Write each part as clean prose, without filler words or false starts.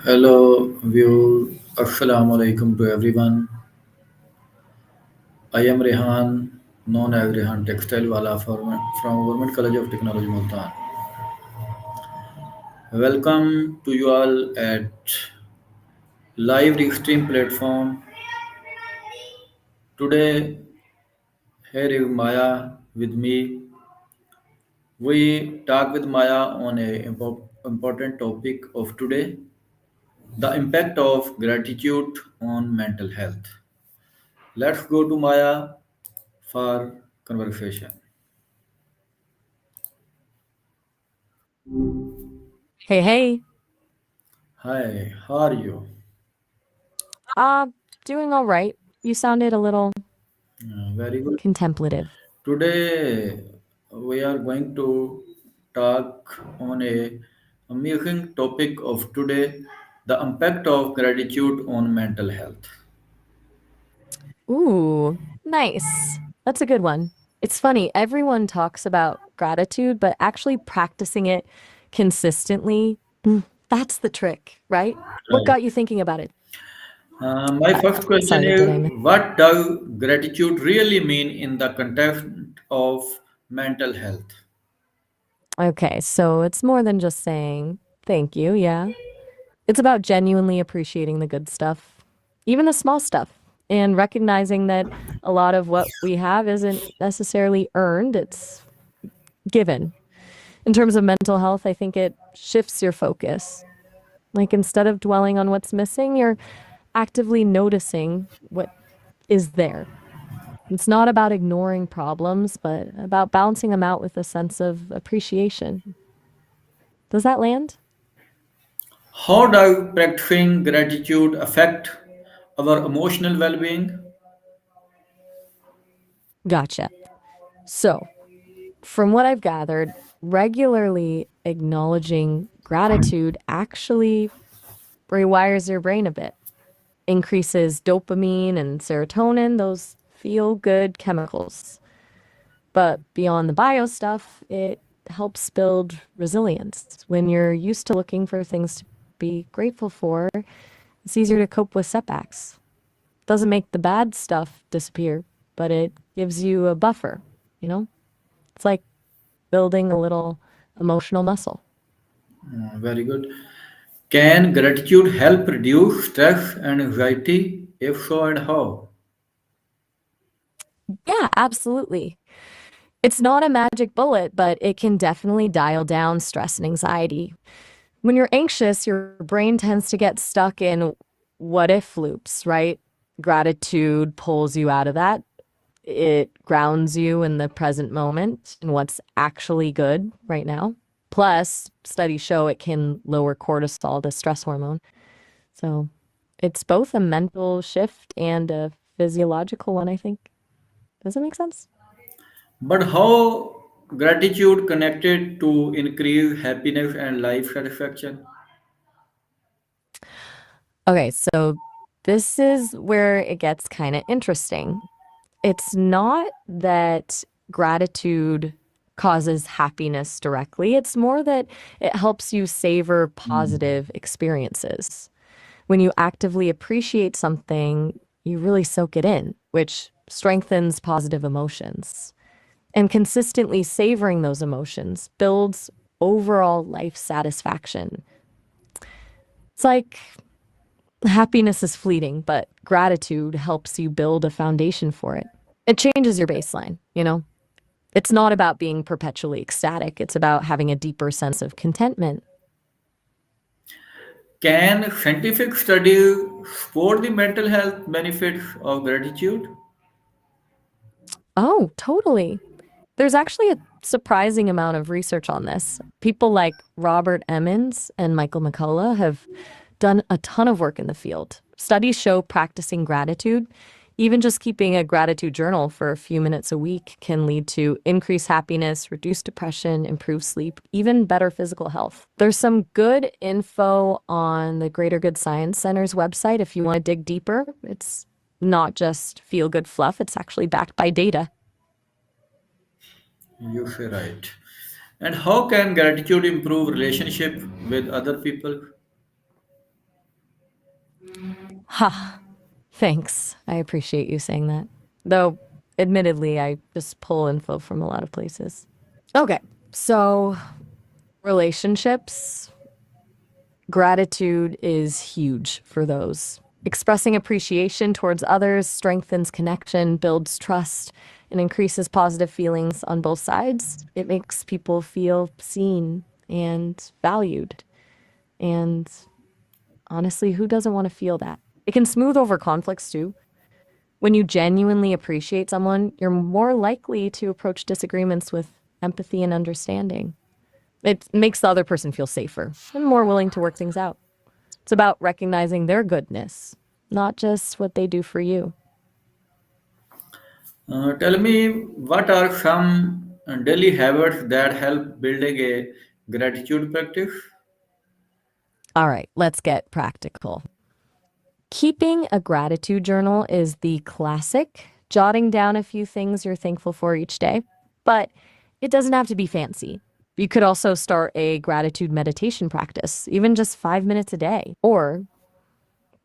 Hello, view. Assalamu alaikum to everyone. I am Rehan, known as Rehan Textile Wala from Government College of Technology, Multan. Welcome to you all at live Restream platform. Today, here is Maya with me. We talk with Maya on a important topic of today: the impact of gratitude on mental health. Let's go to Maya for conversation. Hey, hey. Hi, how are you? Uh, Doing all right. You sounded a little Very good. contemplative. Today we are going to talk on a amazing topic of today, the impact of gratitude on mental health. Ooh, nice. That's a good one. It's funny, everyone talks about gratitude, but actually practicing it consistently, that's the trick, right? What Right. got you thinking about it? My first question Sorry, is, did I miss? what does gratitude really mean in the context of mental health? Okay, so it's more than just saying thank you, yeah. It's about genuinely appreciating the good stuff, even the small stuff, and recognizing that a lot of what we have isn't necessarily earned, it's given. In terms of mental health, I think it shifts your focus. Like instead of dwelling on what's missing, you're actively noticing what is there. It's not about ignoring problems, but about balancing them out with a sense of appreciation. Does that land? How does practicing gratitude affect our emotional well being? Gotcha. So, from what I've gathered, regularly acknowledging gratitude actually rewires your brain a bit, increases dopamine and serotonin, those feel good chemicals. But beyond the bio stuff, it helps build resilience. When you're used to looking for things to be grateful for, it's easier to cope with setbacks. Doesn't make the bad stuff disappear, but it gives you a buffer, you know? It's like building a little emotional muscle. Very good. Can gratitude help reduce stress and anxiety? If so, and how? Yeah, absolutely. It's not a magic bullet, but it can definitely dial down stress and anxiety. When you're anxious, your brain tends to get stuck in what if loops, right? Gratitude pulls you out of that. It grounds you in the present moment and what's actually good right now. Plus, studies show it can lower cortisol, the stress hormone. So it's both a mental shift and a physiological one, I think. Does it make sense? But how gratitude connected to increase happiness and life satisfaction? Okay, so this is where it gets kind of interesting. It's not that gratitude causes happiness directly, it's more that it helps you savor positive experiences. When you actively appreciate something, you really soak it in, which strengthens positive emotions. And consistently savoring those emotions builds overall life satisfaction. It's like happiness is fleeting, but gratitude helps you build a foundation for it. It changes your baseline, you know? It's not about being perpetually ecstatic, it's about having a deeper sense of contentment. Can scientific studies support the mental health benefits of gratitude? Oh, totally. There's actually a surprising amount of research on this. People like Robert Emmons and Michael McCullough have done a ton of work in the field. Studies show practicing gratitude, even just keeping a gratitude journal for a few minutes a week, can lead to increased happiness, reduced depression, improved sleep, even better physical health. There's some good info on the Greater Good Science Center's website if you want to dig deeper. It's not just feel good fluff, it's actually backed by data. You say right. And how can gratitude improve relationship with other people? Ha, thanks. I appreciate you saying that. Though, admittedly, I just pull info from a lot of places. Okay, so relationships, gratitude is huge for those. Expressing appreciation towards others strengthens connection, builds trust, and increases positive feelings on both sides. It makes people feel seen and valued. And honestly, who doesn't want to feel that? It can smooth over conflicts too. When you genuinely appreciate someone, you're more likely to approach disagreements with empathy and understanding. It makes the other person feel safer and more willing to work things out. It's about recognizing their goodness, not just what they do for you. Tell me, what are some daily habits that help building a gratitude practice? All right, let's get practical. Keeping a gratitude journal is the classic, jotting down a few things you're thankful for each day, but it doesn't have to be fancy. You could also start a gratitude meditation practice, even just 5 minutes a day, or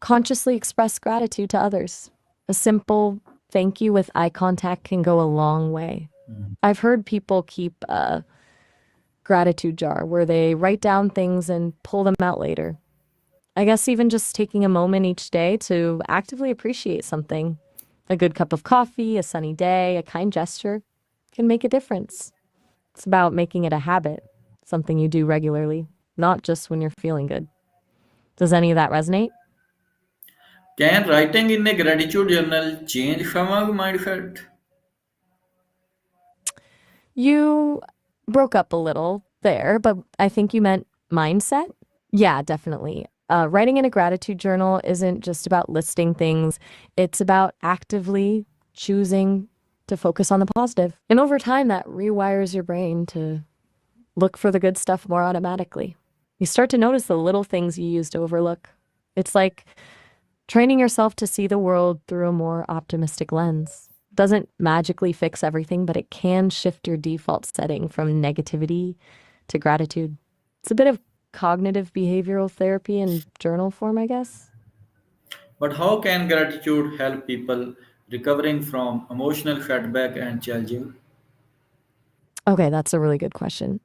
consciously express gratitude to others. A simple thank you with eye contact can go a long way. I've heard people keep a gratitude jar where they write down things and pull them out later. I guess even just taking a moment each day to actively appreciate something, a good cup of coffee, a sunny day, a kind gesture, can make a difference. It's about making it a habit, something you do regularly, not just when you're feeling good. Does any of that resonate? Can writing in a gratitude journal change someone's mindset? You broke up a little there, but I think you meant mindset. Yeah, definitely. Writing in a gratitude journal isn't just about listing things, it's about actively choosing to focus on the positive. And over time, that rewires your brain to look for the good stuff more automatically. You start to notice the little things you used to overlook. It's like training yourself to see the world through a more optimistic lens. Doesn't magically fix everything, but it can shift your default setting from negativity to gratitude. It's a bit of cognitive behavioral therapy in journal form, I guess. But how can gratitude help people recovering from emotional setback and challenges? Okay, that's a really good question.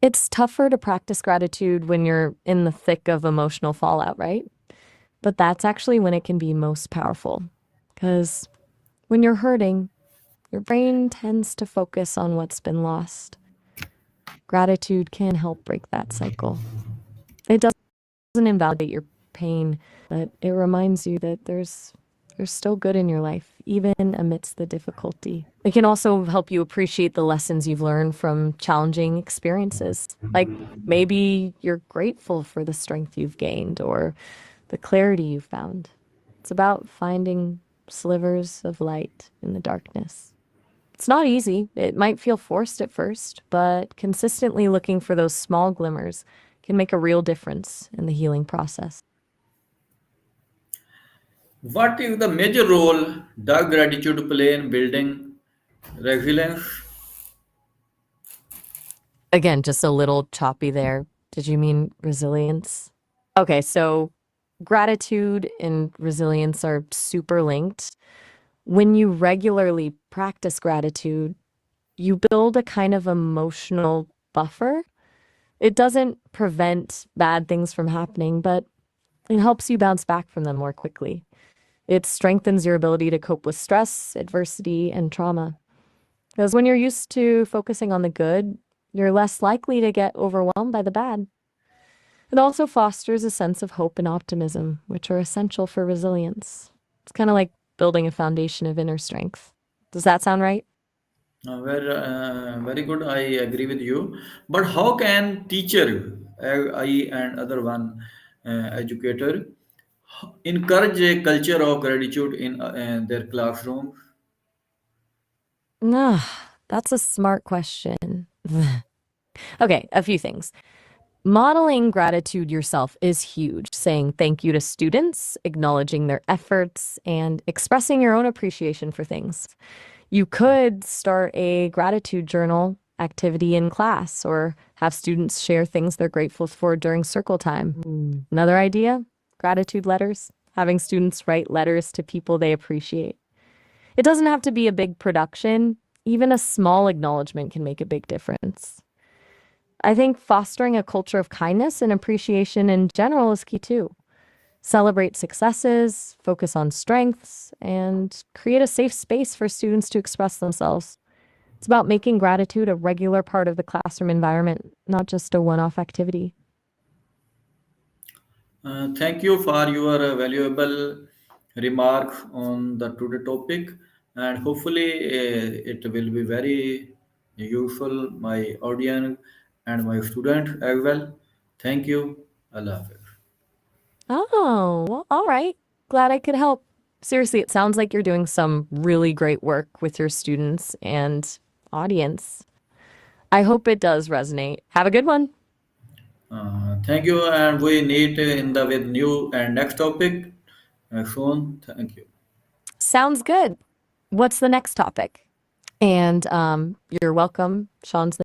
It's tougher to practice gratitude when you're in the thick of emotional fallout, right? But that's actually when it can be most powerful. Because when you're hurting, your brain tends to focus on what's been lost. Gratitude can help break that cycle. It doesn't invalidate your pain, but it reminds you that there's still good in your life, even amidst the difficulty. It can also help you appreciate the lessons you've learned from challenging experiences. Like maybe you're grateful for the strength you've gained or the clarity you've found. It's about finding slivers of light in the darkness. It's not easy. It might feel forced at first, but consistently looking for those small glimmers can make a real difference in the healing process. What is the major role does gratitude play in building resilience? Again, just a little choppy there. Did you mean resilience? Okay, so gratitude and resilience are super linked. When you regularly practice gratitude, you build a kind of emotional buffer. It doesn't prevent bad things from happening, but it helps you bounce back from them more quickly. It strengthens your ability to cope with stress, adversity, and trauma. Because when you're used to focusing on the good, you're less likely to get overwhelmed by the bad. It also fosters a sense of hope and optimism, which are essential for resilience. It's kind of like building a foundation of inner strength. Does that sound right? Very good. I agree with you. But how can teacher, I and other one educator, encourage a culture of gratitude in their classroom? That's a smart question. Okay, a few things. Modeling gratitude yourself is huge. Saying thank you to students, acknowledging their efforts, and expressing your own appreciation for things. You could start a gratitude journal activity in class or have students share things they're grateful for during circle time. Another idea? Gratitude letters. having students write letters to people they appreciate. It doesn't have to be a big production. Even a small acknowledgement can make a big difference. I think fostering a culture of kindness and appreciation in general is key too. Celebrate successes, focus on strengths, and create a safe space for students to express themselves. It's about making gratitude a regular part of the classroom environment, not just a one off activity. Thank you for your valuable remark on the today topic, and hopefully it will be very useful my audience and my student as well. Thank you. Allah Hafiz. Oh, well, all right. Glad I could help. Seriously, it sounds like you're doing some really great work with your students and audience. I hope it does resonate. Have a good one. Thank you, and we meet in the with new and next topic soon. Thank you. Sounds good. What's the next topic? And you're welcome. Sean's